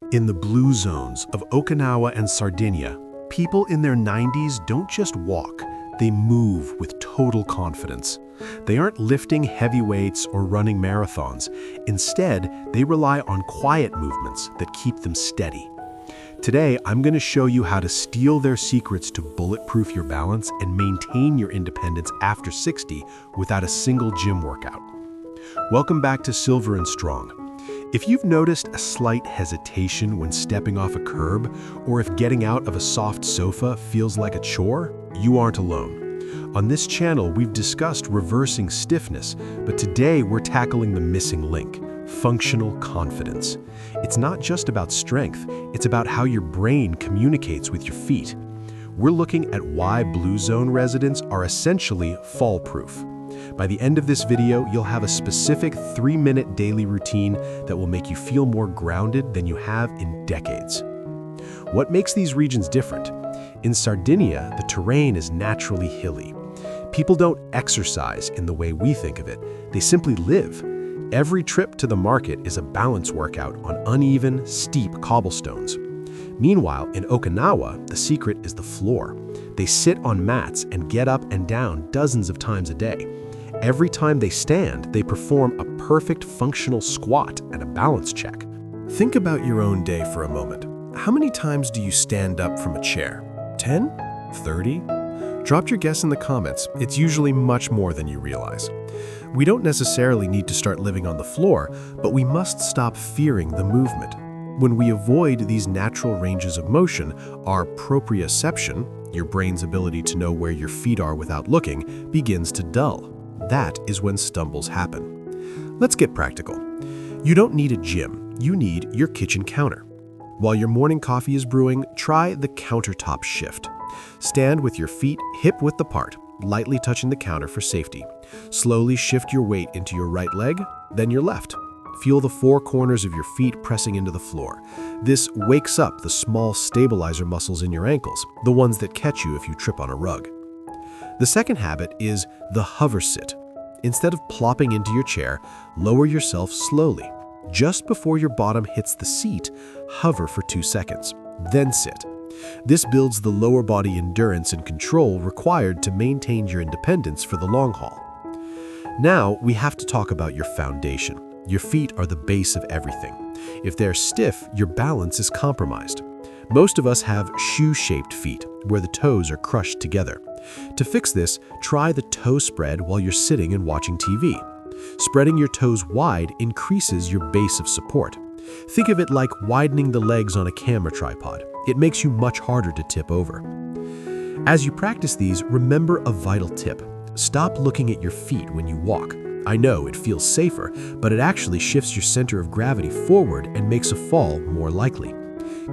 In the blue zones of Okinawa and Sardinia, people in their 90s don't just walk, they move with total confidence. They aren't lifting heavy weights or running marathons. Instead, they rely on quiet movements that keep them steady. Today, I'm going to show you how to steal their secrets to bulletproof your balance and maintain your independence after 60 without a single gym workout. Welcome back to Silver and Strong. If you've noticed a slight hesitation when stepping off a curb, or if getting out of a soft sofa feels like a chore, you aren't alone. On this channel, we've discussed reversing stiffness, but today we're tackling the missing link, functional confidence. It's not just about strength, it's about how your brain communicates with your feet. We're looking at why blue zone residents are essentially fall-proof. By the end of this video, you'll have a specific 3-minute daily routine that will make you feel more grounded than you have in decades. What makes these regions different? In Sardinia, the terrain is naturally hilly. People don't exercise in the way we think of it. They simply live. Every trip to the market is a balance workout on uneven, steep cobblestones. Meanwhile, in Okinawa, the secret is the floor. They sit on mats and get up and down dozens of times a day. Every time they stand, they perform a perfect functional squat and a balance check. Think about your own day for a moment. How many times do you stand up from a chair? 10? 30? Drop your guess in the comments. It's usually much more than you realize. We don't necessarily need to start living on the floor, but we must stop fearing the movement. When we avoid these natural ranges of motion, our proprioception, your brain's ability to know where your feet are without looking, begins to dull. That is when stumbles happen. Let's get practical. You don't need a gym, you need your kitchen counter. While your morning coffee is brewing, try the countertop shift. Stand with your feet hip-width apart, lightly touching the counter for safety. Slowly shift your weight into your right leg, then your left. Feel the 4 corners of your feet pressing into the floor. This wakes up the small stabilizer muscles in your ankles, the ones that catch you if you trip on a rug. The second habit is the hover sit. Instead of plopping into your chair, lower yourself slowly. Just before your bottom hits the seat, hover for 2 seconds, then sit. This builds the lower body endurance and control required to maintain your independence for the long haul. Now, we have to talk about your foundation. Your feet are the base of everything. If they're stiff, your balance is compromised. Most of us have shoe-shaped feet, where the toes are crushed together. To fix this, try the toe spread while you're sitting and watching TV. Spreading your toes wide increases your base of support. Think of it like widening the legs on a camera tripod. It makes you much harder to tip over. As you practice these, remember a vital tip. Stop looking at your feet when you walk. I know it feels safer, but it actually shifts your center of gravity forward and makes a fall more likely.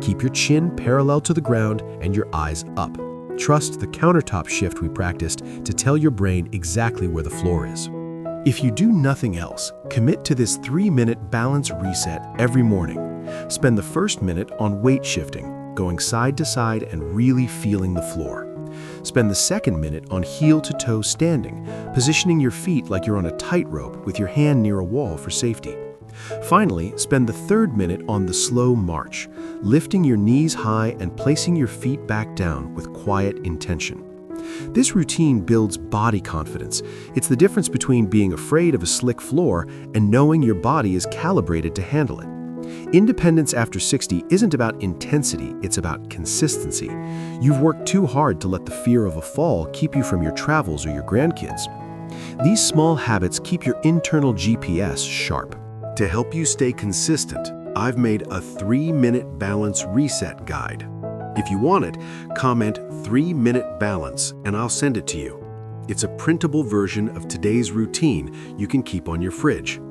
Keep your chin parallel to the ground and your eyes up. Trust the countertop shift we practiced to tell your brain exactly where the floor is. If you do nothing else, commit to this 3-minute balance reset every morning. Spend the first minute on weight shifting, going side to side and really feeling the floor. Spend the second minute on heel-to-toe standing, positioning your feet like you're on a tightrope with your hand near a wall for safety. Finally, spend the third minute on the slow march, lifting your knees high and placing your feet back down with quiet intention. This routine builds body confidence. It's the difference between being afraid of a slick floor and knowing your body is calibrated to handle it. Independence after 60 isn't about intensity, it's about consistency. You've worked too hard to let the fear of a fall keep you from your travels or your grandkids. These small habits keep your internal GPS sharp. To help you stay consistent, I've made a 3-minute balance reset guide. If you want it, comment 3-minute balance and I'll send it to you. It's a printable version of today's routine you can keep on your fridge.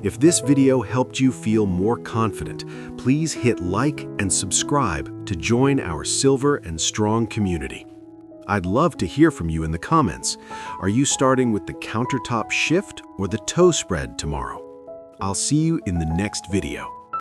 If this video helped you feel more confident, please hit like and subscribe to join our Silver and Strong community. I'd love to hear from you in the comments. Are you starting with the countertop shift or the toe spread tomorrow? I'll see you in the next video.